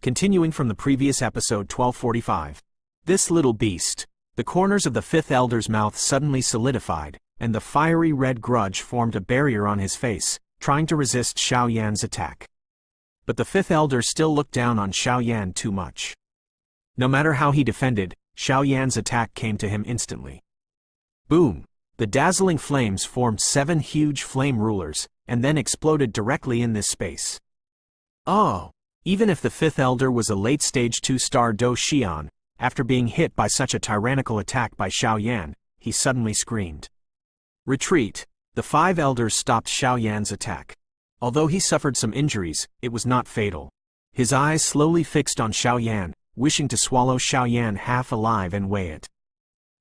Continuing from the previous episode 1245. This little beast. The corners of the fifth elder's mouth suddenly solidified, and the fiery red grudge formed a barrier on his face, trying to resist Xiao Yan's attack. But the fifth elder still looked down on Xiao Yan too much. No matter how he defended, Xiao Yan's attack came to him instantly. Boom! The dazzling flames formed 7 huge flame rulers, and then exploded directly in this space. Oh! Even if the fifth elder was a late-stage 2-star Do Xian, after being hit by such a tyrannical attack by Xiao Yan, he suddenly screamed. Retreat! The 5 elders stopped Xiao Yan's attack. Although he suffered some injuries, it was not fatal. His eyes slowly fixed on Xiao Yan, wishing to swallow Xiao Yan half alive and weigh it.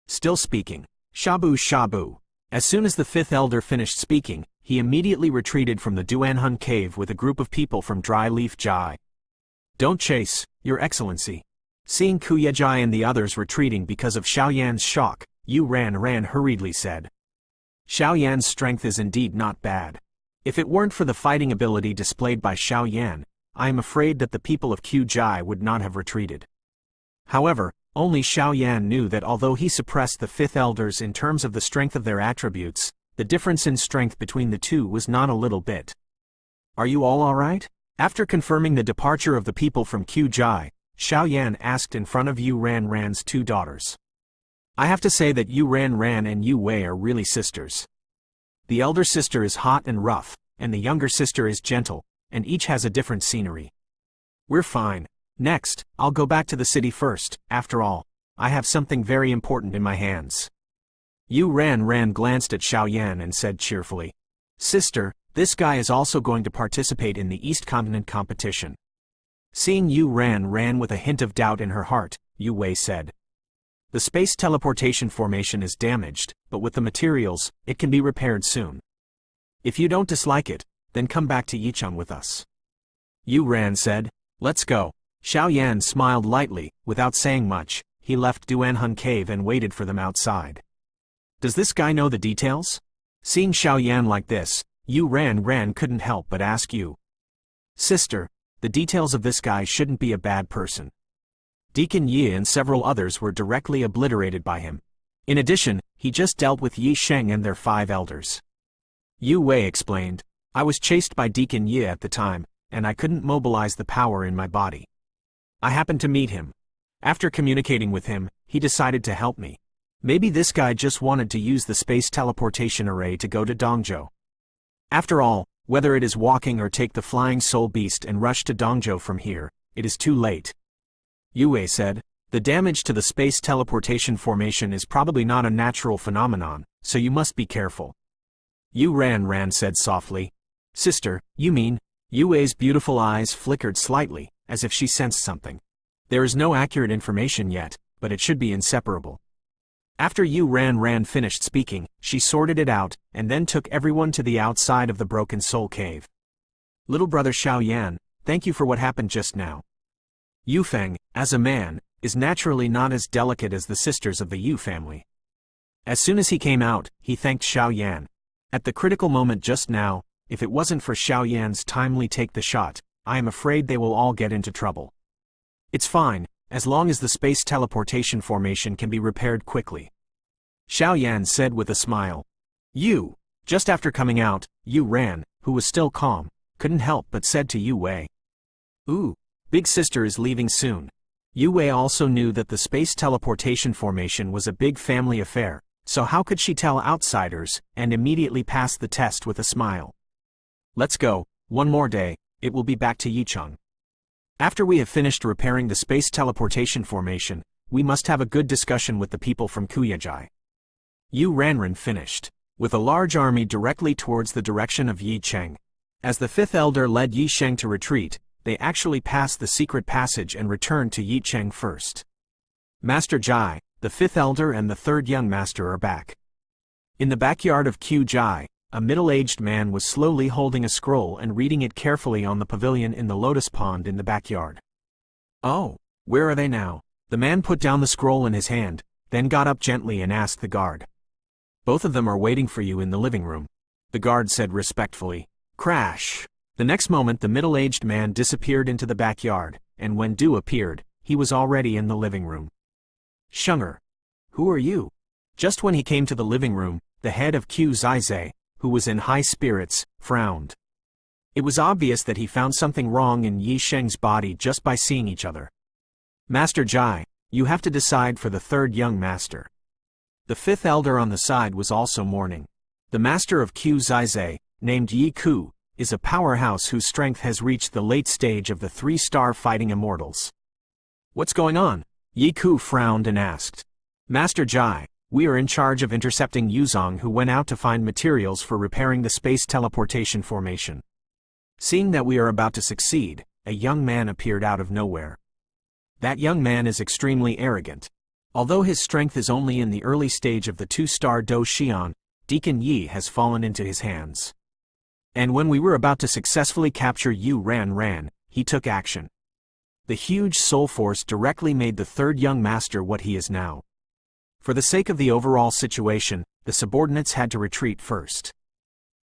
Still speaking. Shabu Shabu. As soon as the fifth elder finished speaking, he immediately retreated from the Duanhun cave with a group of people from Dry Leaf Jai. Don't chase, Your Excellency. Seeing Kuyejai and the others retreating because of Xiao Yan's shock, Yu Ran hurriedly said. Xiao Yan's strength is indeed not bad. If it weren't for the fighting ability displayed by Xiao Yan, I am afraid that the people of Kujai would not have retreated. However, only Xiao Yan knew that although he suppressed the fifth elders in terms of the strength of their attributes, the difference in strength between the two was not a little bit. Are you all alright? After confirming the departure of the people from Kujai, Xiao Yan asked in front of Yu Ran's 2 daughters. I have to say that Yu Ran and Yu Wei are really sisters. The elder sister is hot and rough, and the younger sister is gentle, and each has a different scenery. We're fine. Next, I'll go back to the city first. After all, I have something very important in my hands. Yu Ran glanced at Xiao Yan and said cheerfully. Sister, this guy is also going to participate in the East Continent competition. Seeing Yu Ran with a hint of doubt in her heart, Yu Wei said. The space teleportation formation is damaged, but with the materials, it can be repaired soon. If you don't dislike it, then come back to Yicheng with us. Yu Ran said. Let's go. Xiao Yan smiled lightly. Without saying much, he left Duanhun Cave and waited for them outside. Does this guy know the details? Seeing Xiao Yan like this, Yu Ran couldn't help but ask Yu. Sister, the details of this guy shouldn't be a bad person. Deacon Yi and several others were directly obliterated by him. In addition, he just dealt with Yi Sheng and their 5 elders. Yu Wei explained. I was chased by Deacon Yi at the time, and I couldn't mobilize the power in my body. I happened to meet him. After communicating with him, he decided to help me. Maybe this guy just wanted to use the space teleportation array to go to Dongzhou. After all, whether it is walking or take the flying soul beast and rush to Dongzhou from here, it is too late. Yu Wei said, the damage to the space teleportation formation is probably not a natural phenomenon, so you must be careful. Yu Ran said softly. Sister, you mean? Yu Wei's beautiful eyes flickered slightly, as if she sensed something. There is no accurate information yet, but it should be inseparable. After Yu Ran finished speaking, she sorted it out, and then took everyone to the outside of the Broken Soul Cave. Little brother Xiao Yan, thank you for what happened just now. Yu Feng, as a man, is naturally not as delicate as the sisters of the Yu family. As soon as he came out, he thanked Xiao Yan. At the critical moment just now, if it wasn't for Xiao Yan's timely take the shot, I am afraid they will all get into trouble. It's fine, as long as the space teleportation formation can be repaired quickly. Xiao Yan said with a smile. You. Just after coming out, Yu Ran, who was still calm, couldn't help but said to Yu Wei. Ooh, big sister is leaving soon. Yu Wei also knew that the space teleportation formation was a big family affair, so how could she tell outsiders, and immediately pass the test with a smile. Let's go, one more day, it will be back to Yicheng. After we have finished repairing the space teleportation formation, we must have a good discussion with the people from Kuyejai. Yu Ran finished, with a large army directly towards the direction of Yicheng. As the 5th elder led Yi Sheng to retreat, they actually passed the secret passage and returned to Yicheng first. Master Jai, the 5th elder and the 3rd young master are back. In the backyard of Kujai, a middle-aged man was slowly holding a scroll and reading it carefully on the pavilion in the lotus pond in the backyard. Oh, where are they now? The man put down the scroll in his hand, then got up gently and asked the guard. Both of them are waiting for you in the living room, the guard said respectfully. Crash! The next moment the middle-aged man disappeared into the backyard, and when Du appeared, he was already in the living room. "Sheng'er, who are you?" Just when he came to the living room, the head of Q Zizai, who was in high spirits, frowned. It was obvious that he found something wrong in Yi Sheng's body just by seeing each other. "Master Jai, you have to decide for the third young master." The fifth elder on the side was also mourning. The master of Q Zizai, named Yi Ku, is a powerhouse whose strength has reached the late stage of the 3-star fighting immortals. "What's going on?" Yi Ku frowned and asked. "Master Jai, we are in charge of intercepting Yuzong, who went out to find materials for repairing the space teleportation formation. Seeing that we are about to succeed, a young man appeared out of nowhere. That young man is extremely arrogant. Although his strength is only in the early stage of the 2-star Do Xian, Deacon Yi has fallen into his hands. And when we were about to successfully capture Yu Ran, he took action. The huge soul force directly made the third young master what he is now. For the sake of the overall situation, the subordinates had to retreat first."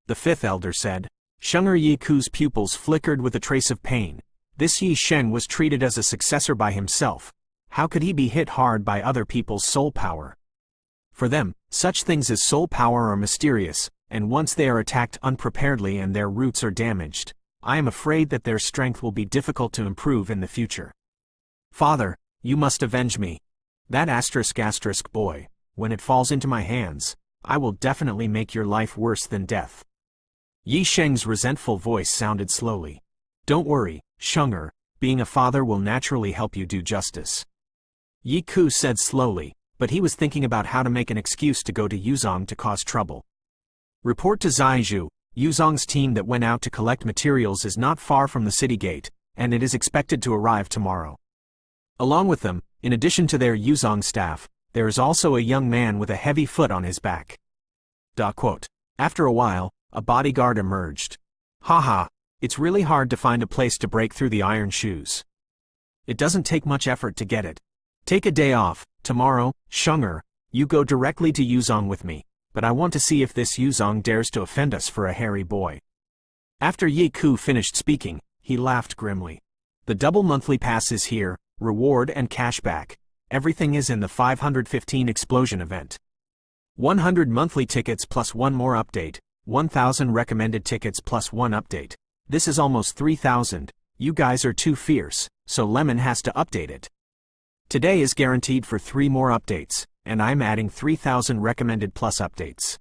The fifth elder said. Sheng'er Yi Ku's pupils flickered with a trace of pain. This Yi Sheng was treated as a successor by himself. How could he be hit hard by other people's soul power? For them, such things as soul power are mysterious, and once they are attacked unpreparedly and their roots are damaged, I am afraid that their strength will be difficult to improve in the future. "Father, you must avenge me. That *** boy, when it falls into my hands, I will definitely make your life worse than death." Yi Sheng's resentful voice sounded slowly. "Don't worry, Sheng'er, being a father will naturally help you do justice." Yi Ku said slowly, but he was thinking about how to make an excuse to go to Yuzong to cause trouble. "Report to Zaiju, Yuzong's team that went out to collect materials is not far from the city gate, and it is expected to arrive tomorrow. Along with them, in addition to their Yuzong staff, there is also a young man with a heavy foot on his back." After a while, a bodyguard emerged. "Haha, it's really hard to find a place to break through the iron shoes. It doesn't take much effort to get it. Take a day off, tomorrow, Sheng'er, you go directly to Yuzong with me, but I want to see if this Yuzong dares to offend us for a hairy boy." After Yi Ku finished speaking, he laughed grimly. "The double monthly pass is here, reward and cashback. Everything is in the 515 explosion event. 100 monthly tickets plus 1 more update, 1,000 recommended tickets plus 1 update. This is almost 3,000, you guys are too fierce, so Lemon has to update it. Today is guaranteed for 3 more updates, and I'm adding 3,000 recommended plus updates."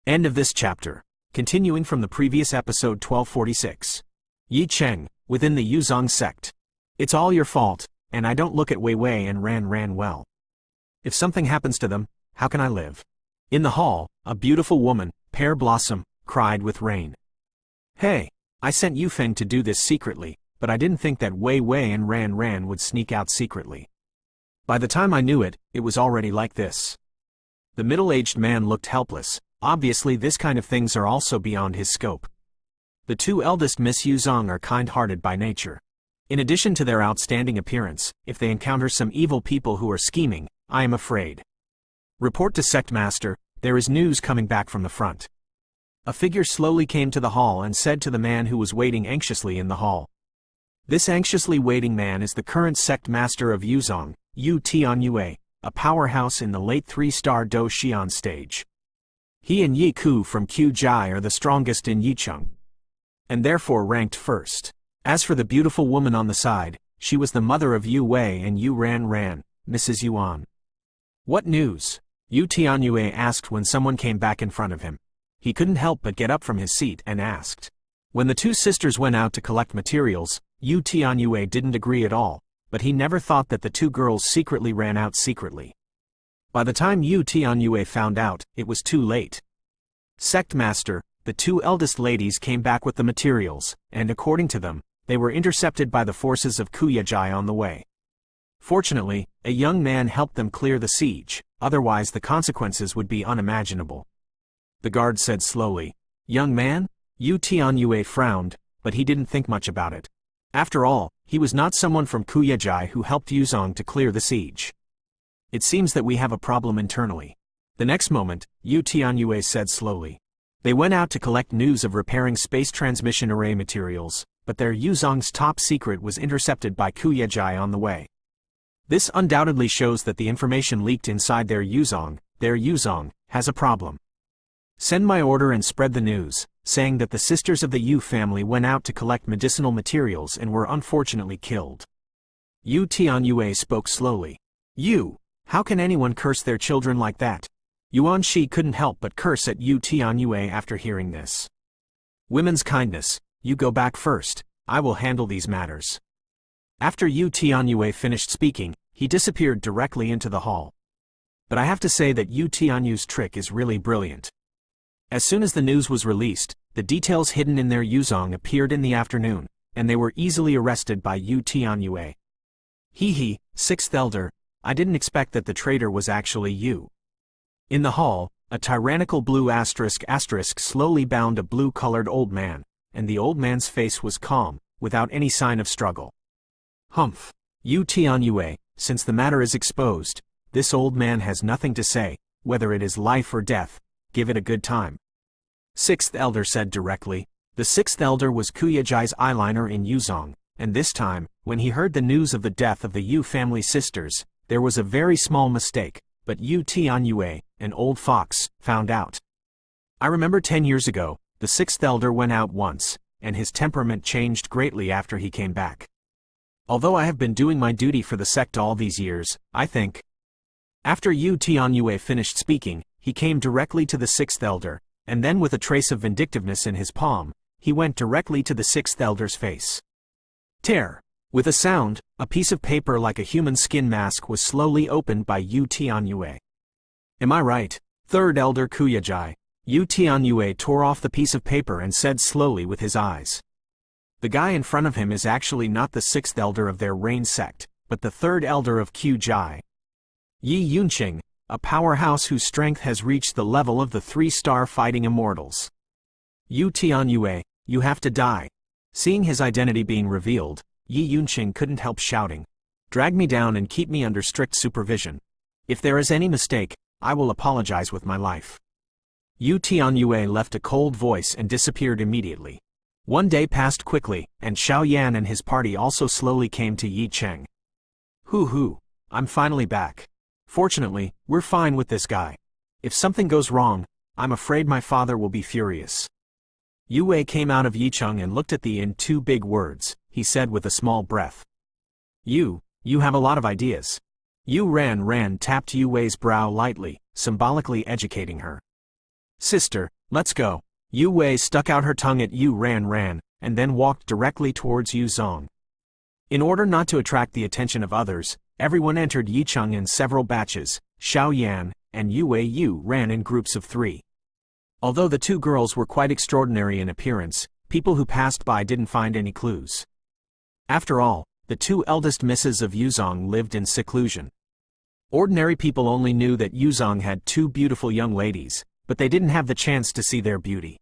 End of this chapter. Continuing from the previous episode 1246. Yi Cheng, within the Yuzong sect. "It's all your fault, and I don't look at Wei Wei and Ran well. If something happens to them, how can I live?" In the hall, a beautiful woman, Pear Blossom, cried with rain. "Hey, I sent Yufeng to do this secretly, but I didn't think that Wei Wei and Ran would sneak out secretly. By the time I knew it, it was already like this." The middle-aged man looked helpless. Obviously this kind of things are also beyond his scope. The 2 eldest Miss Yuzong are kind-hearted by nature. In addition to their outstanding appearance, if they encounter some evil people who are scheming, I am afraid. "Report to Sect Master, there is news coming back from the front." A figure slowly came to the hall and said to the man who was waiting anxiously in the hall. This anxiously waiting man is the current Sect Master of Yuzong, Yu Tianyue, a powerhouse in the late 3-star Do Xian stage. He and Yi Ku from Q Jai are the strongest in Yicheng, and therefore ranked first. As for the beautiful woman on the side, she was the mother of Yu Wei and Yu Ran, Mrs. Yuan. "What news?" Yu Tianyue asked when someone came back in front of him. He couldn't help but get up from his seat and asked. When the 2 sisters went out to collect materials, Yu Tianyue didn't agree at all, but he never thought that the 2 girls secretly ran out secretly. By the time Yu Tianyue found out, it was too late. "Sect Master, the 2 eldest ladies came back with the materials, and according to them, they were intercepted by the forces of Kuyajai on the way. Fortunately, a young man helped them clear the siege, otherwise the consequences would be unimaginable." The guard said slowly. "Young man?" Yu Tianyue frowned, but he didn't think much about it. After all, he was not someone from Kuyajai who helped Yuzong to clear the siege. "It seems that we have a problem internally." The next moment, Yu Tianyue said slowly. "They went out to collect news of repairing space transmission array materials, but their Yuzong's top secret was intercepted by Kuyejai on the way. This undoubtedly shows that the information leaked inside their Yuzong, has a problem. Send my order and spread the news, saying that the sisters of the Yu family went out to collect medicinal materials and were unfortunately killed. Yu Tianyue spoke slowly. Yu, how can anyone curse their children like that? Yuan Shi couldn't help but curse at Yu Tianyue after hearing this. Women's kindness, you go back first, I will handle these matters. After Yu Tianyue finished speaking, he disappeared directly into the hall. But I have to say that Yu Tianyue's trick is really brilliant. As soon as the news was released, the details hidden in their Yuzong appeared in the afternoon, and they were easily arrested by Yu Tianyue. Hee, sixth elder, I didn't expect that the traitor was actually you. In the hall, a tyrannical blue asterisk slowly bound a blue-colored old man, and the old man's face was calm, without any sign of struggle. Humph. Yu Tianyue, since the matter is exposed, this old man has nothing to say, whether it is life or death, give it a good time. Sixth elder said directly. The sixth elder was Kuyejai's eyeliner in Yuzong, and this time, when he heard the news of the death of the Yu family sisters, there was a very small mistake, but Yu Tianyue, an old fox, found out. I remember 10 years ago, the sixth elder went out once, and his temperament changed greatly after he came back. Although I have been doing my duty for the sect all these years, I think. After Yu Tianyue finished speaking, he came directly to the sixth elder, and then with a trace of vindictiveness in his palm, he went directly to the sixth elder's face. Tear. With a sound, a piece of paper like a human skin mask was slowly opened by Yu Tianyue. Am I right, third elder Kuyejai? Yu Tianyue tore off the piece of paper and said slowly with his eyes. The guy in front of him is actually not the sixth elder of their Rain sect, but the third elder of Kujai. Yi Yunqing, a powerhouse whose strength has reached the level of the 3-star fighting immortals. Yu Tianyue, you have to die. Seeing his identity being revealed, Yi Yunqing couldn't help shouting. Drag me down and keep me under strict supervision. If there is any mistake, I will apologize with my life. Yu Tianyue left a cold voice and disappeared immediately. One day passed quickly, and Xiao Yan and his party also slowly came to Yi Cheng. Hoo, I'm finally back. Fortunately, we're fine with this guy. If something goes wrong, I'm afraid my father will be furious. Yu Wei came out of Yicheng and looked at the in 2 big words, he said with a small breath. You have a lot of ideas. Yu Ran tapped Yu Wei's brow lightly, symbolically educating her. Sister, let's go. Yu Wei stuck out her tongue at Yu Ran, and then walked directly towards Yu Zong. In order not to attract the attention of others, everyone entered Yicheng in several batches. Xiao Yan and Yu ran in groups of 3. Although the 2 girls were quite extraordinary in appearance, people who passed by didn't find any clues. After all, the 2 eldest misses of Yuzong lived in seclusion. Ordinary people only knew that Yuzong had 2 beautiful young ladies, but they didn't have the chance to see their beauty.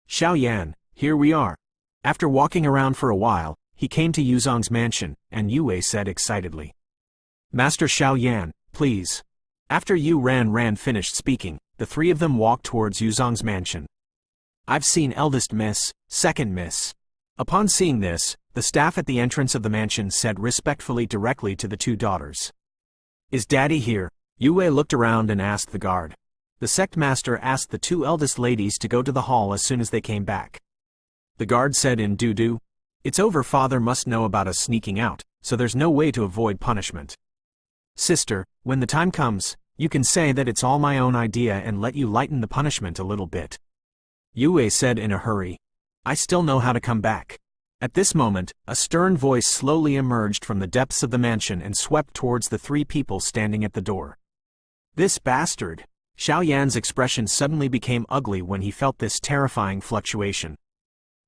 Xiao Yan, here we are. After walking around for a while, he came to Yuzong's mansion, and Yu Wei said excitedly. Master Xiao Yan, please. After Yu Ran finished speaking, the 3 of them walked towards Yuzong's mansion. I've seen eldest miss, second miss. Upon seeing this, the staff at the entrance of the mansion said respectfully directly to the 2 daughters. Is Daddy here? Yu Wei looked around and asked the guard. The sect master asked the 2 eldest ladies to go to the hall as soon as they came back. The guard said in doo-doo, It's over, father must know about us sneaking out, so there's no way to avoid punishment. Sister, when the time comes, you can say that it's all my own idea and let you lighten the punishment a little bit. Yu Wei said in a hurry. I still know how to come back. At this moment, a stern voice slowly emerged from the depths of the mansion and swept towards the 3 people standing at the door. This bastard! Xiao Yan's expression suddenly became ugly when he felt this terrifying fluctuation.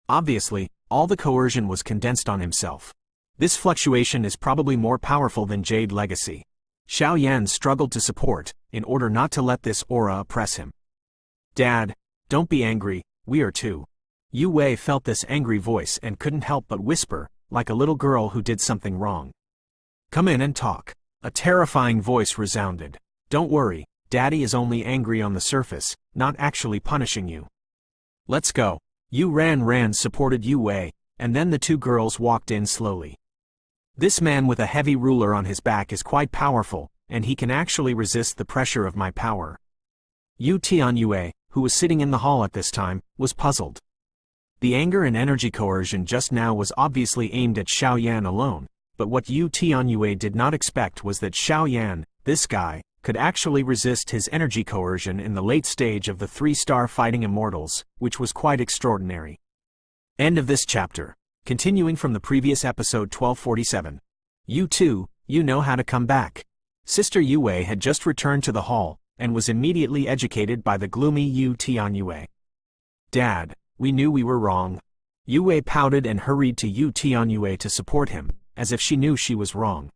Obviously, all the coercion was condensed on himself. This fluctuation is probably more powerful than Jade Legacy. Xiao Yan struggled to support, in order not to let this aura oppress him. Dad, don't be angry, we are 2. Yu Wei felt this angry voice and couldn't help but whisper, like a little girl who did something wrong. Come in and talk. A terrifying voice resounded. Don't worry, Daddy is only angry on the surface, not actually punishing you. Let's go. Yu Ran supported Yu Wei, and then the two girls walked in slowly. This man with a heavy ruler on his back is quite powerful, and he can actually resist the pressure of my power. Yu Tianyue, who was sitting in the hall at this time, was puzzled. The anger and energy coercion just now was obviously aimed at Xiaoyan alone, but what Yu Tianyue did not expect was that Xiaoyan, this guy, could actually resist his energy coercion in the late stage of the 3-star fighting immortals, which was quite extraordinary. End of this chapter. Continuing from the previous episode 1247. You too, you know how to come back. Sister Yue had just returned to the hall, and was immediately educated by the gloomy Yu Tianyue. Dad, we knew we were wrong. Yue pouted and hurried to Yu Tianyue to support him, as if she knew she was wrong.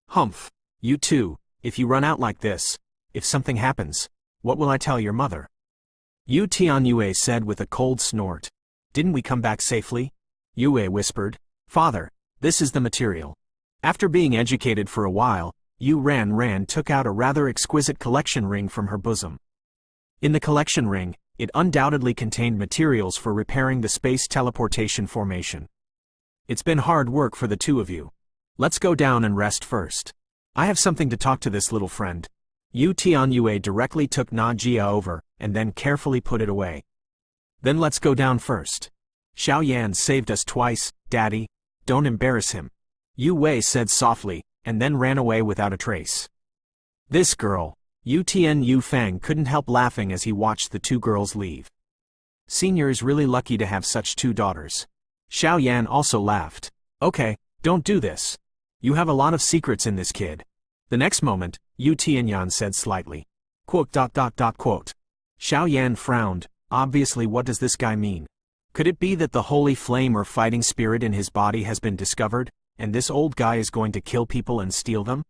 Humph, you too, if you run out like this, if something happens, what will I tell your mother? Yu Tianyue said with a cold snort. Didn't we come back safely? Yue whispered. Father, this is the material. After being educated for a while, Yu Ran took out a rather exquisite collection ring from her bosom. In the collection ring, it undoubtedly contained materials for repairing the space teleportation formation. It's been hard work for the two of you. Let's go down and rest first. I have something to talk to this little friend. Yu Tianyue directly took Na Jia over, and then carefully put it away. Then let's go down first. Xiaoyan saved us twice, Daddy. Don't embarrass him. Yu Wei said softly, and then ran away without a trace. This girl, Yu Tian Yu Fang couldn't help laughing as he watched the two girls leave. Senior is really lucky to have such two daughters. Xiaoyan also laughed. Okay, don't do this. You have a lot of secrets in this kid. The next moment, Yu Tianyan said slightly. Quote. Xiaoyan frowned. Obviously, what does this guy mean? Could it be that the holy flame or fighting spirit in his body has been discovered, and this old guy is going to kill people and steal them?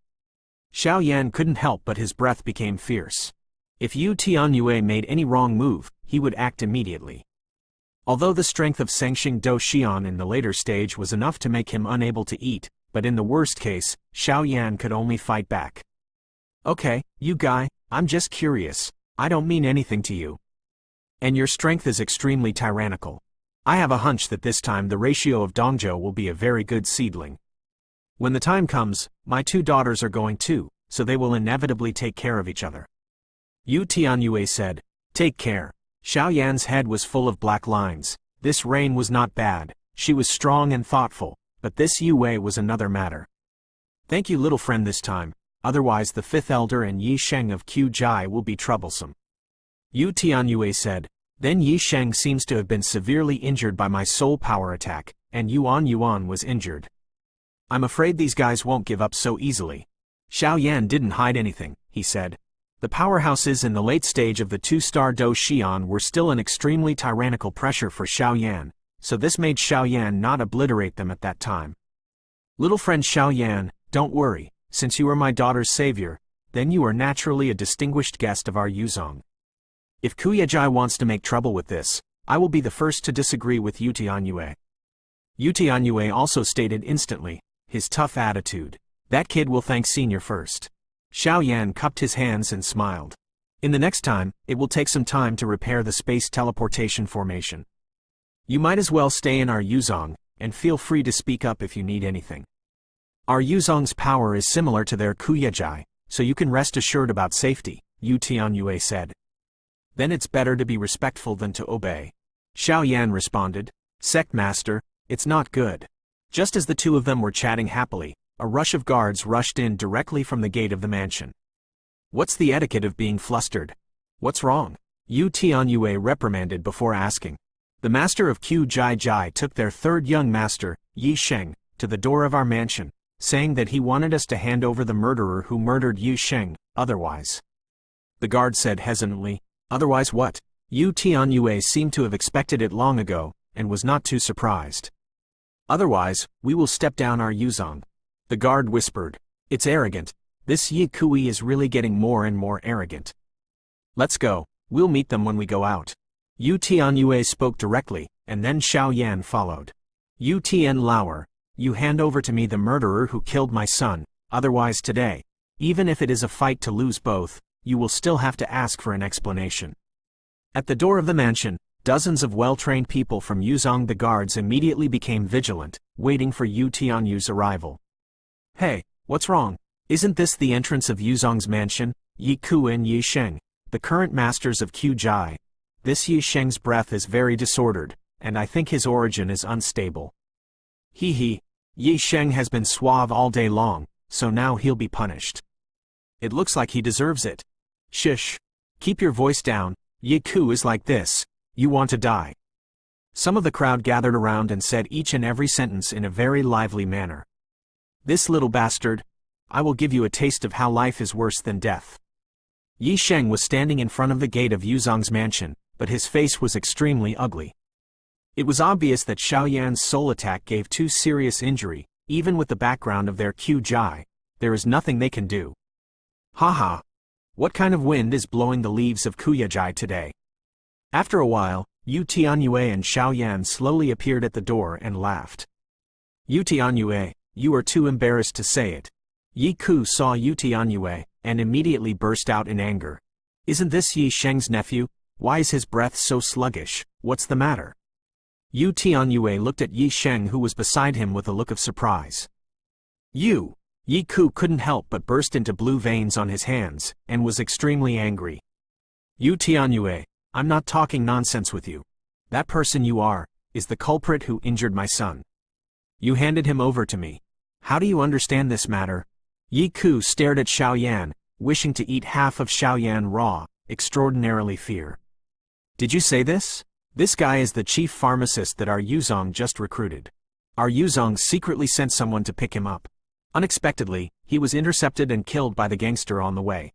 Xiaoyan couldn't help but his breath became fierce. If Yu Tianyue made any wrong move, he would act immediately. Although the strength of Sengxing Do Xian in the later stage was enough to make him unable to eat, but in the worst case, Xiaoyan could only fight back. Okay, you guy, I'm just curious. I don't mean anything to you. And your strength is extremely tyrannical. I have a hunch that this time the ratio of Dongzhou will be a very good seedling. When the time comes, my two daughters are going too, so they will inevitably take care of each other. Yu Tianyue said. Take care. Xiaoyan's head was full of black lines. This Rain was not bad. She was strong and thoughtful, but this Yue was another matter. Thank you, little friend, this time. Otherwise the fifth elder and Yi Sheng of Q Jai will be troublesome. Yu Tianyue said. Then Yi Sheng seems to have been severely injured by my soul power attack, and Yuan was injured. I'm afraid these guys won't give up so easily. Xiaoyan didn't hide anything, he said. The powerhouses in the late stage of the 2-star Do Xian were still an extremely tyrannical pressure for Xiaoyan, so this made Xiaoyan not obliterate them at that time. Little friend Xiaoyan, don't worry, since you are my daughter's savior, then you are naturally a distinguished guest of our Yuzong. If Kuyejai wants to make trouble with this, I will be the first to disagree with Yu Tianyue. Yu Tianyue also stated instantly, his tough attitude. That kid will thank Senior first. Xiaoyan cupped his hands and smiled. In the next time, it will take some time to repair the space teleportation formation. You might as well stay in our Yuzong, and feel free to speak up if you need anything. Our Yuzong's power is similar to their Kuyejai, so you can rest assured about safety, Yu Tianyue said. Then it's better to be respectful than to obey. Xiaoyan responded. Sect Master, it's not good. Just as the two of them were chatting happily, a rush of guards rushed in directly from the gate of the mansion. What's the etiquette of being flustered? What's wrong? Yu Tianyue reprimanded before asking. The master of Q Jai took their third young master, Yi Sheng, to the door of our mansion, saying that he wanted us to hand over the murderer who murdered Yi Sheng, otherwise. The guard said hesitantly. Otherwise what? Yu Tianyue seemed to have expected it long ago, and was not too surprised. Otherwise, we will step down our Yuzong. The guard whispered. It's arrogant. This Yi Kui is really getting more and more arrogant. Let's go. We'll meet them when we go out. Yu Tianyue spoke directly, and then Xiaoyan followed. Yu Tian Lauer, you hand over to me the murderer who killed my son, otherwise today, even if it is a fight to lose both, you will still have to ask for an explanation. At the door of the mansion, Dozens of well-trained people from Yuzong the guards immediately became vigilant, waiting for Yu Tianyu's arrival. Hey, what's wrong? Isn't this the entrance of Yuzong's mansion? Yi Ku and Yi Sheng, the current masters of Q Jai. This Yi Sheng's breath is very disordered, and I think his origin is unstable. He, Yi Sheng has been suave all day long, so now he'll be punished. It looks like he deserves it. Shish. Keep your voice down, Yi Ku is like this. You want to die. Some of the crowd gathered around and said each and every sentence in a very lively manner. This little bastard. I will give you a taste of how life is worse than death. Yi Sheng was standing in front of the gate of Yuzong's mansion, but his face was extremely ugly. It was obvious that Xiaoyan's soul attack gave too serious injury, even with the background of their Q Jai. There is nothing they can do. Haha. What kind of wind is blowing the leaves of Kuyajai today? After a while, Yu Tianyue and Xiaoyan slowly appeared at the door and laughed. Yu Tianyue, you are too embarrassed to say it. Yi Ku saw Yu Tianyue, and immediately burst out in anger. Isn't this Yi Sheng's nephew? Why is his breath so sluggish? What's the matter? Yu Tianyue looked at Yi Sheng who was beside him with a look of surprise. Yi Ku couldn't help but burst into blue veins on his hands, and was extremely angry. Yu Tianyue, I'm not talking nonsense with you. That person you are, is the culprit who injured my son. You handed him over to me. How do you understand this matter? Yi Ku stared at Xiaoyan, wishing to eat half of Xiaoyan raw, extraordinarily fear. Did you say this? This guy is the chief pharmacist that our Yuzong just recruited. Our Yuzong secretly sent someone to pick him up. Unexpectedly, he was intercepted and killed by the gangster on the way.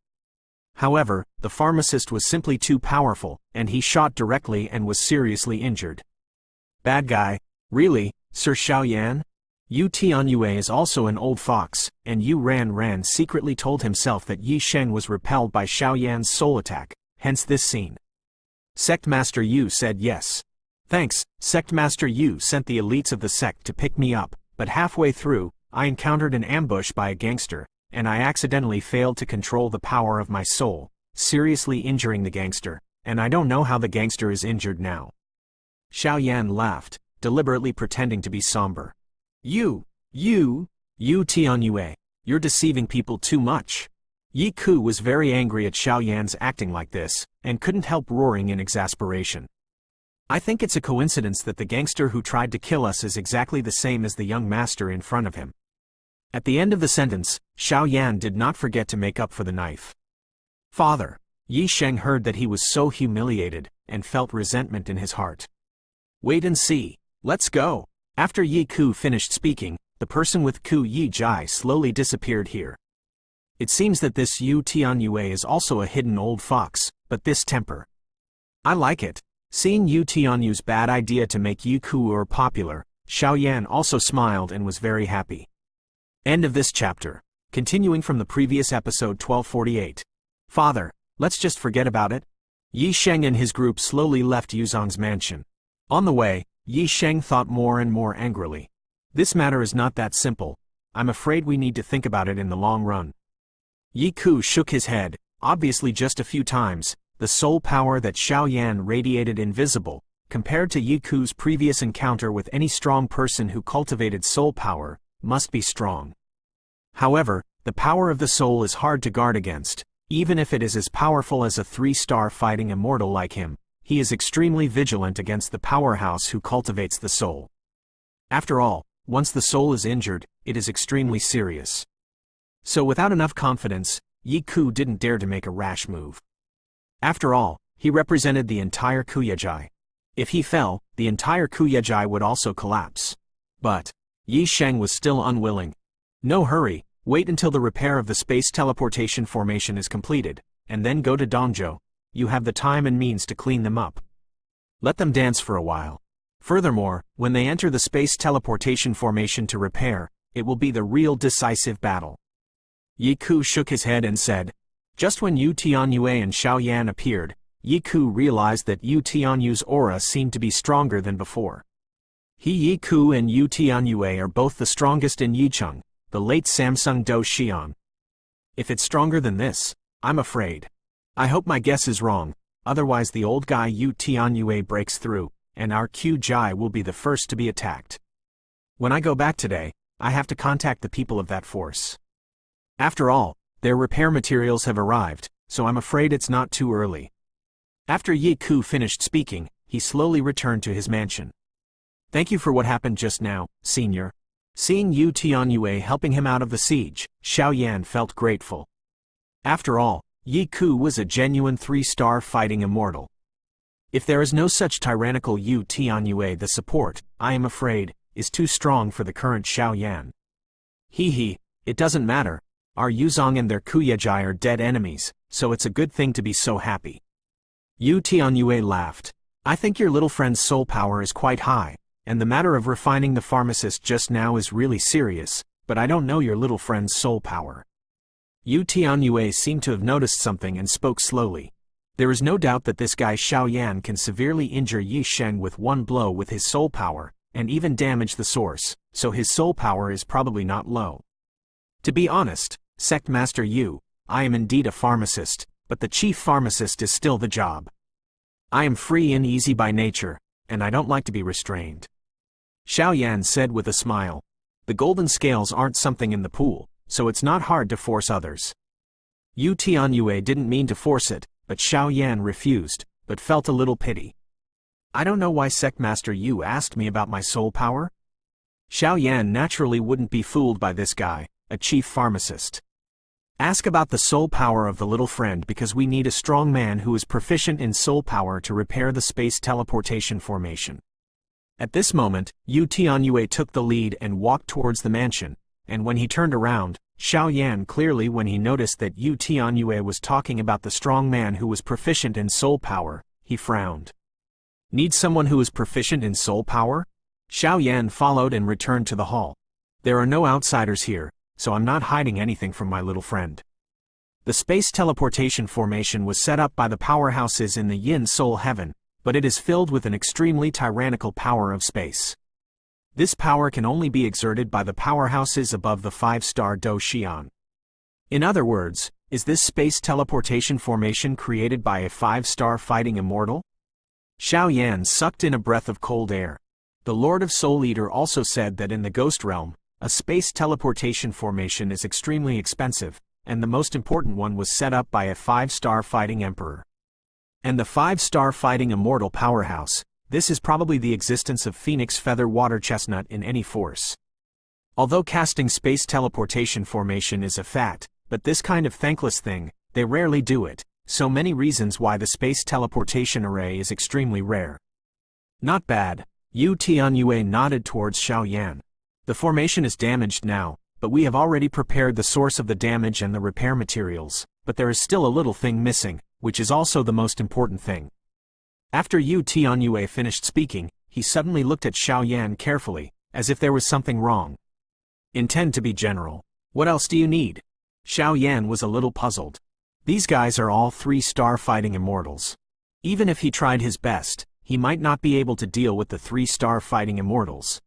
However, the pharmacist was simply too powerful, and he shot directly and was seriously injured. Bad guy, really, Sir Xiaoyan? Yu Tianyue is also an old fox, and Yu Ran secretly told himself that Yi Sheng was repelled by Xiaoyan's soul attack, hence this scene. Sect Master Yu said yes. Thanks, Sect Master Yu sent the elites of the sect to pick me up, but halfway through, I encountered an ambush by a gangster, and I accidentally failed to control the power of my soul, seriously injuring the gangster, and I don't know how the gangster is injured now. Xiaoyan laughed, deliberately pretending to be somber. Yu Tianyue, you're deceiving people too much. Yi Ku was very angry at Xiaoyan's acting like this, and couldn't help roaring in exasperation. I think it's a coincidence that the gangster who tried to kill us is exactly the same as the young master in front of him. At the end of the sentence, Xiaoyan did not forget to make up for the knife. Father. Yi Sheng heard that he was so humiliated, and felt resentment in his heart. Wait and see. Let's go. After Yi Ku finished speaking, the person with Ku Yi Jai slowly disappeared here. It seems that this Yu Tianyue is also a hidden old fox, but this temper. I like it. Seeing Yu Tianyu's bad idea to make Yi Ku popular, Xiaoyan also smiled and was very happy. End of this chapter. Continuing from the previous episode 1248. Father, let's just forget about it. Yi Sheng and his group slowly left Yuzong's mansion. On the way, Yi Sheng thought more and more angrily. This matter is not that simple. I'm afraid we need to think about it in the long run. Yi Ku shook his head, obviously just a few times. The soul power that Xiaoyan radiated invisible, compared to Yi Ku's previous encounter with any strong person who cultivated soul power, must be strong. However, the power of the soul is hard to guard against, even if it is as powerful as a 3-star fighting immortal like him. He is extremely vigilant against the powerhouse who cultivates the soul. After all, once the soul is injured, it is extremely serious. So without enough confidence, Yi Ku didn't dare to make a rash move. After all, he represented the entire Kuyajai. If he fell, the entire Kuyajai would also collapse. But Yi Sheng was still unwilling. No hurry, wait until the repair of the space teleportation formation is completed, and then go to Dongzhou. You have the time and means to clean them up. Let them dance for a while. Furthermore, when they enter the space teleportation formation to repair, it will be the real decisive battle. Yi Ku shook his head and said. Just when Yu Tianyue and Xiaoyan appeared, Yi Ku realized that Yu Tianyu's aura seemed to be stronger than before. Yi Ku and Yu Tianyue are both the strongest in Yicheng, the late Samsung Do Xian. If it's stronger than this, I'm afraid. I hope my guess is wrong. otherwise the old guy Yu Tianyue breaks through, and our Q Jai will be the first to be attacked. When I go back today, I have to contact the people of that force. After all, their repair materials have arrived, so I'm afraid it's not too early. After Ye Ku finished speaking, he slowly returned to his mansion. Thank you for what happened just now, Senior. Seeing Yu Tianyue helping him out of the siege, Xiao Yan felt grateful. After all, Ye Ku was a genuine 3-star fighting immortal. If there is no such tyrannical Yu Tianyue, the support, I am afraid, is too strong for the current Xiao Yan. He, it doesn't matter. Our Yuzong and their Kuyejai are dead enemies, so it's a good thing to be so happy. Yu Tianyue laughed. I think your little friend's soul power is quite high, and the matter of refining the pharmacist just now is really serious, but I don't know your little friend's soul power. Yu Tianyue seemed to have noticed something and spoke slowly. There is no doubt that this guy Xiao Yan can severely injure Yi Sheng with one blow with his soul power, and even damage the source, so his soul power is probably not low. To be honest, Sect Master Yu, I am indeed a pharmacist, but the chief pharmacist is still the job. I am free and easy by nature, and I don't like to be restrained. Xiao Yan said with a smile. The golden scales aren't something in the pool, so it's not hard to force others. Yu Tianyue didn't mean to force it, but Xiao Yan refused, but felt a little pity. I don't know why Sect Master Yu asked me about my soul power. Xiao Yan naturally wouldn't be fooled by this guy, a chief pharmacist. Ask about the soul power of the little friend because we need a strong man who is proficient in soul power to repair the space teleportation formation. At this moment, Yu Tianyue took the lead and walked towards the mansion, and when he turned around, Xiao Yan clearly when he noticed that Yu Tianyue was talking about the strong man who was proficient in soul power, he frowned. Need someone who is proficient in soul power? Xiao Yan followed and returned to the hall. There are no outsiders here, so I'm not hiding anything from my little friend. The space teleportation formation was set up by the powerhouses in the Yin Soul Heaven, but it is filled with an extremely tyrannical power of space. This power can only be exerted by the powerhouses above the 5-star Do Xian. In other words, is this space teleportation formation created by a 5-star fighting immortal? Xiao Yan sucked in a breath of cold air. The Lord of Soul Eater also said that in the Ghost Realm, a space teleportation formation is extremely expensive, and the most important one was set up by a 5-star fighting emperor. And the 5-star fighting immortal powerhouse, this is probably the existence of Phoenix Feather Water Chestnut in any force. Although casting space teleportation formation is a fact, but this kind of thankless thing, they rarely do it, so many reasons why the space teleportation array is extremely rare. Not bad. Yu Tianyue nodded towards Xiao Yan. The formation is damaged now, but we have already prepared the source of the damage and the repair materials, but there is still a little thing missing, which is also the most important thing. After Yu Tianyue finished speaking, he suddenly looked at Xiao Yan carefully, as if there was something wrong. Intend to be general. What else do you need? Xiao Yan was a little puzzled. These guys are all 3-star fighting immortals. Even if he tried his best, he might not be able to deal with the 3-star fighting immortals.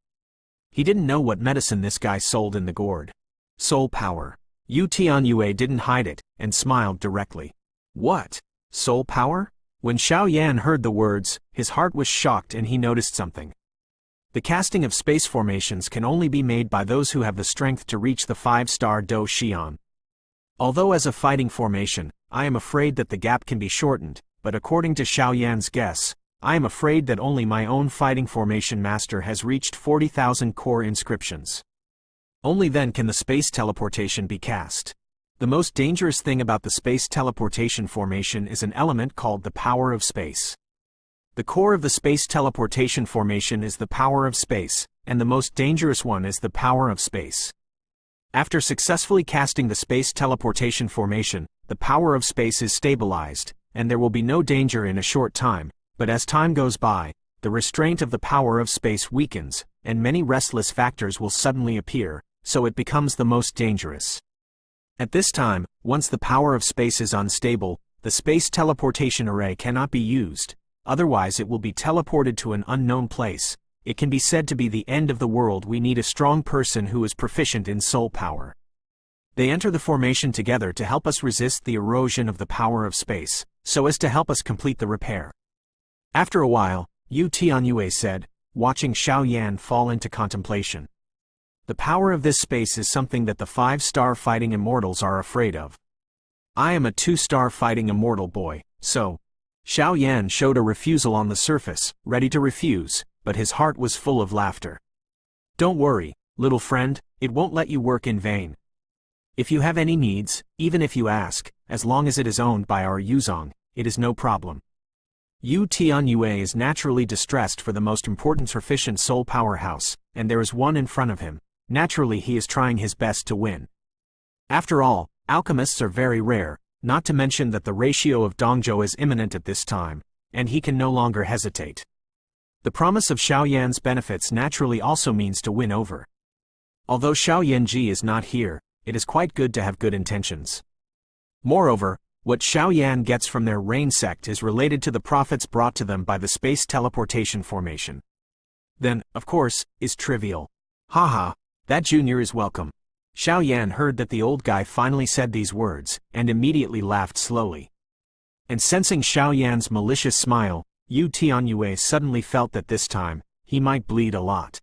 He didn't know what medicine this guy sold in the gourd. Soul power. Yu Tianyue didn't hide it, and smiled directly. What? Soul power? When Xiao Yan heard the words, his heart was shocked and he noticed something. The casting of space formations can only be made by those who have the strength to reach the 5-star Do Xian. Although as a fighting formation, I am afraid that the gap can be shortened, but according to Xiao Yan's guess, I am afraid that only my own fighting formation master has reached 40,000 core inscriptions. Only then can the space teleportation be cast. The most dangerous thing about the space teleportation formation is an element called the power of space. The core of the space teleportation formation is the power of space, and the most dangerous one is the power of space. After successfully casting the space teleportation formation, the power of space is stabilized, and there will be no danger in a short time, but as time goes by, the restraint of the power of space weakens, and many restless factors will suddenly appear, so it becomes the most dangerous. At this time, once the power of space is unstable, the space teleportation array cannot be used, otherwise it will be teleported to an unknown place. It can be said to be the end of the world. We need a strong person who is proficient in soul power. They enter the formation together to help us resist the erosion of the power of space, so as to help us complete the repair. After a while, Yu Tianyue said, watching Xiao Yan fall into contemplation. The power of this space is something that the 5-star fighting immortals are afraid of. I am a 2-star fighting immortal boy, so... Xiao Yan showed a refusal on the surface, ready to refuse, but his heart was full of laughter. Don't worry, little friend, it won't let you work in vain. If you have any needs, even if you ask, as long as it is owned by our Yuzong, it is no problem. Yu Tianyue is naturally distressed for the most important proficient soul powerhouse, and there is one in front of him. Naturally he is trying his best to win. After all, alchemists are very rare, not to mention that the ratio of Dongzhou is imminent at this time, and he can no longer hesitate. The promise of Xiao Yan's benefits naturally also means to win over. Although Xiao Yanji is not here, it is quite good to have good intentions. Moreover, what Xiao Yan gets from their Rain sect is related to the profits brought to them by the space teleportation formation. Then, of course, is trivial. Haha, that junior is welcome. Xiao Yan heard that the old guy finally said these words, and immediately laughed slowly. And sensing Xiao Yan's malicious smile, Yu Tianyue suddenly felt that this time, he might bleed a lot.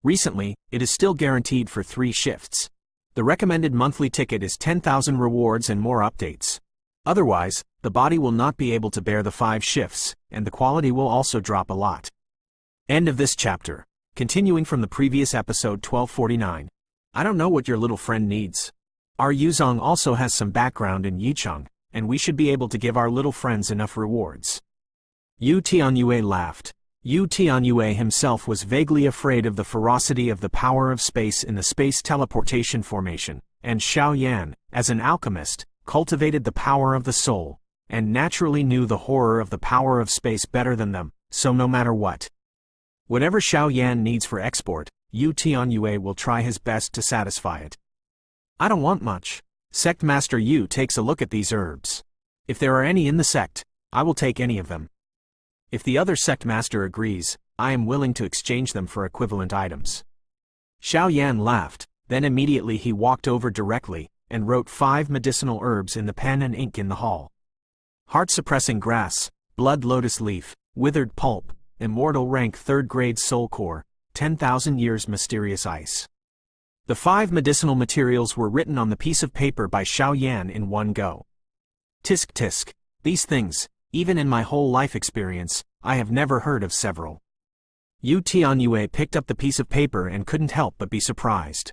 Recently, it is still guaranteed for 3 shifts. The recommended monthly ticket is 10,000 rewards and more updates. Otherwise, the body will not be able to bear the 5 shifts, and the quality will also drop a lot. End of this chapter. Continuing from the previous episode 1249. I don't know what your little friend needs. Our Yuzong also has some background in Yicheng, and we should be able to give our little friends enough rewards. Yu Tianyue laughed. Yu Tianyue himself was vaguely afraid of the ferocity of the power of space in the space teleportation formation, and Xiao Yan, as an alchemist, cultivated the power of the soul, and naturally knew the horror of the power of space better than them, so no matter what. Whatever Xiao Yan needs for export, Yu Tianyue will try his best to satisfy it. I don't want much. Sect Master Yu takes a look at these herbs. If there are any in the sect, I will take any of them. If the other sect master agrees, I am willing to exchange them for equivalent items. Xiao Yan laughed, then immediately he walked over directly, and wrote 5 medicinal herbs in the pen and ink in the hall. Heart-suppressing grass, blood lotus leaf, withered pulp, immortal rank 3rd grade soul core, 10,000 years mysterious ice. The 5 medicinal materials were written on the piece of paper by Xiao Yan in one go. Tisk tisk, these things, even in my whole life experience, I have never heard of several. Yu Tianyue picked up the piece of paper and couldn't help but be surprised.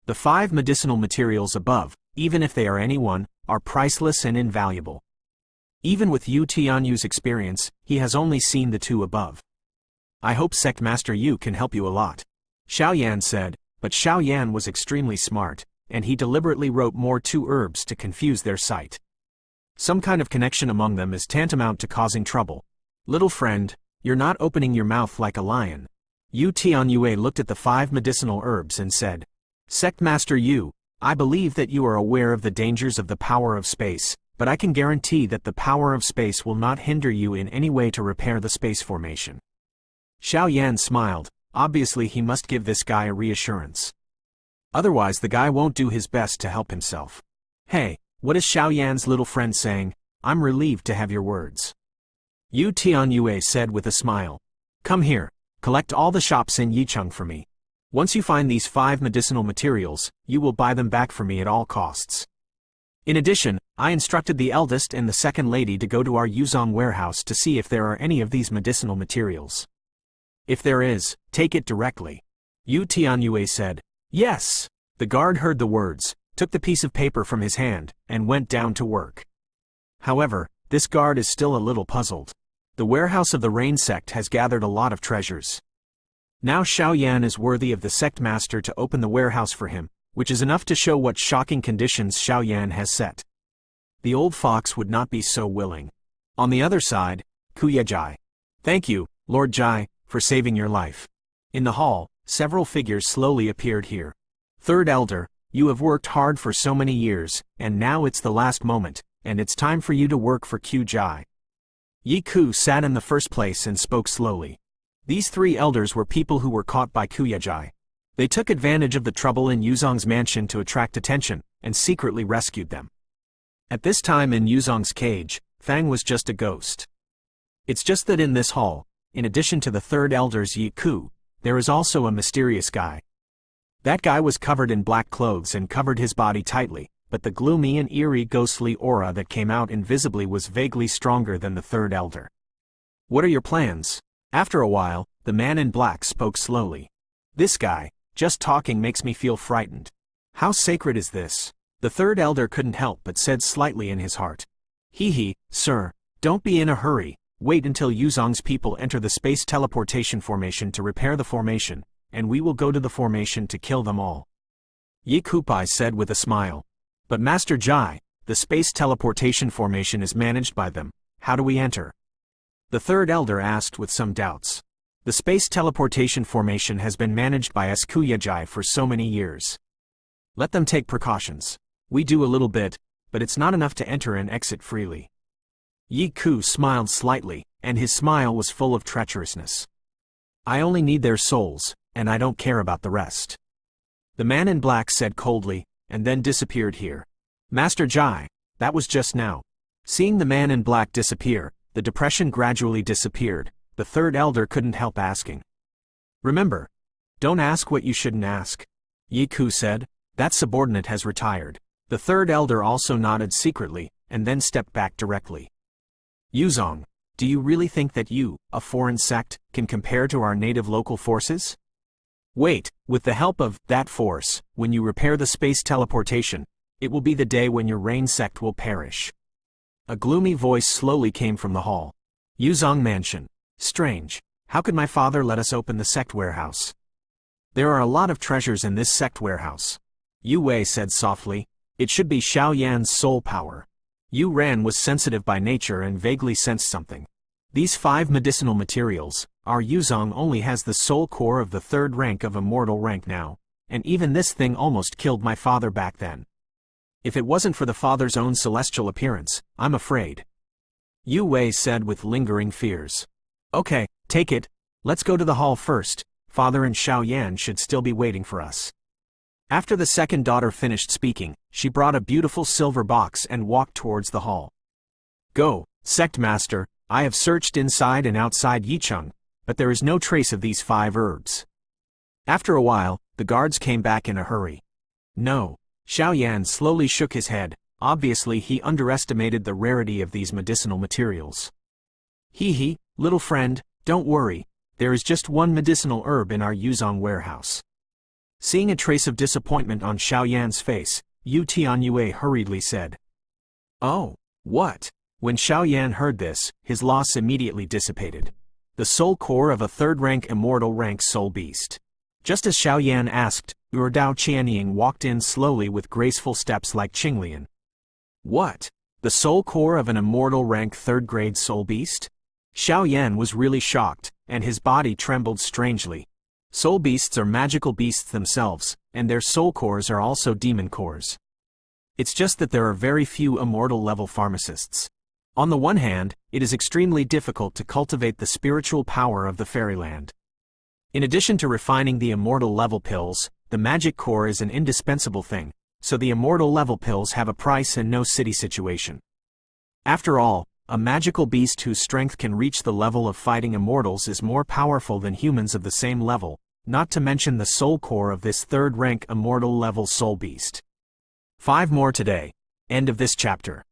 The 5 medicinal materials above, even if they are any one, are priceless and invaluable. Even with Yu Tianyu's experience, he has only seen the 2 above. I hope Sect Master Yu can help you a lot. Xiao Yan said, but Xiao Yan was extremely smart, and he deliberately wrote more 2 herbs to confuse their sight. Some kind of connection among them is tantamount to causing trouble. Little friend, you're not opening your mouth like a lion. Yu Tianyue looked at the 5 medicinal herbs and said, Sect Master Yu, I believe that you are aware of the dangers of the power of space, but I can guarantee that the power of space will not hinder you in any way to repair the space formation. Xiao Yan smiled. Obviously he must give this guy a reassurance. Otherwise the guy won't do his best to help himself. Hey, what is Xiao Yan's little friend saying? I'm relieved to have your words. Yu Tianyue said with a smile. Come here, collect all the shops in Yicheng for me. Once you find these 5 medicinal materials, you will buy them back for me at all costs. In addition, I instructed the eldest and the second lady to go to our Yuzong warehouse to see if there are any of these medicinal materials. If there is, take it directly. Yu Tianyue said. Yes. The guard heard the words, took the piece of paper from his hand, and went down to work. However, this guard is still a little puzzled. The warehouse of the Rain sect has gathered a lot of treasures. Now Xiao Yan is worthy of the sect master to open the warehouse for him, which is enough to show what shocking conditions Xiao Yan has set. The old fox would not be so willing. On the other side, Kuya Jai. Thank you, Lord Jai, for saving your life. In the hall, several figures slowly appeared here. Third Elder, you have worked hard for so many years, and now it's the last moment, and it's time for you to work for Q Jai. Yi Ku sat in the first place and spoke slowly. These 3 elders were people who were caught by Kuya Jai. They took advantage of the trouble in Yuzong's mansion to attract attention, and secretly rescued them. At this time in Yuzong's cage, Fang was just a ghost. It's just that in this hall, in addition to the third elder's Btth2, there is also a mysterious guy. That guy was covered in black clothes and covered his body tightly, but the gloomy and eerie ghostly aura that came out invisibly was vaguely stronger than the third elder. What are your plans? After a while, the man in black spoke slowly. This guy, just talking makes me feel frightened. How sacred is this? The third elder couldn't help but said slightly in his heart. Sir, don't be in a hurry, wait until Yuzong's people enter the space teleportation formation to repair the formation, and we will go to the formation to kill them all. Btth2 said with a smile. But Master Jai, the space teleportation formation is managed by them, how do we enter? The third elder asked with some doubts. The space teleportation formation has been managed by Jai for so many years. Let them take precautions. We do a little bit, but it's not enough to enter and exit freely. Btth2 smiled slightly, and his smile was full of treacherousness. I only need their souls, and I don't care about the rest. The man in black said coldly, and then disappeared here. Master Jai, that was just now. Seeing the man in black disappear, the depression gradually disappeared. The third elder couldn't help asking. Remember, don't ask what you shouldn't ask. Btth2 said, that subordinate has retired. The third elder also nodded secretly, and then stepped back directly. Yuzong, do you really think that you, a foreign sect, can compare to our native local forces? Wait, with the help of that force, when you repair the space teleportation, it will be the day when your Rain sect will perish. A gloomy voice slowly came from the hall. Yuzong Mansion. Strange, how could my father let us open the sect warehouse? There are a lot of treasures in this sect warehouse. Yu Wei said softly, it should be Xiao Yan's soul power. Yu Ran was sensitive by nature and vaguely sensed something. These 5 medicinal materials, our Yuzong only has the soul core of the 3rd rank of immortal rank now, and even this thing almost killed my father back then. If it wasn't for the father's own celestial appearance, I'm afraid. Yu Wei said with lingering fears. Okay, take it, let's go to the hall first, father and Xiao Yan should still be waiting for us. After the second daughter finished speaking, she brought a beautiful silver box and walked towards the hall. Go, sect master, I have searched inside and outside Yicheng, but there is no trace of these 5 herbs. After a while, the guards came back in a hurry. No. Xiao Yan slowly shook his head, obviously he underestimated the rarity of these medicinal materials. Little friend, don't worry, there is just 1 medicinal herb in our Yuzong warehouse. Seeing a trace of disappointment on Xiao Yan's face, Yu Tianyue hurriedly said. Oh, what? When Xiao Yan heard this, his loss immediately dissipated. The soul core of a 3rd rank immortal rank soul beast. Just as Xiao Yan asked, Dao Qianying walked in slowly with graceful steps like Qinglian. What? The soul core of an immortal rank 3rd grade soul beast? Xiao Yan was really shocked, and his body trembled strangely. Soul beasts are magical beasts themselves, and their soul cores are also demon cores. It's just that there are very few immortal level pharmacists. On the one hand, it is extremely difficult to cultivate the spiritual power of the fairyland. In addition to refining the immortal level pills, the magic core is an indispensable thing, so the immortal level pills have a price and no city situation. After all, a magical beast whose strength can reach the level of fighting immortals is more powerful than humans of the same level, not to mention the soul core of this 3rd rank immortal level soul beast. 5 more today. End of this chapter.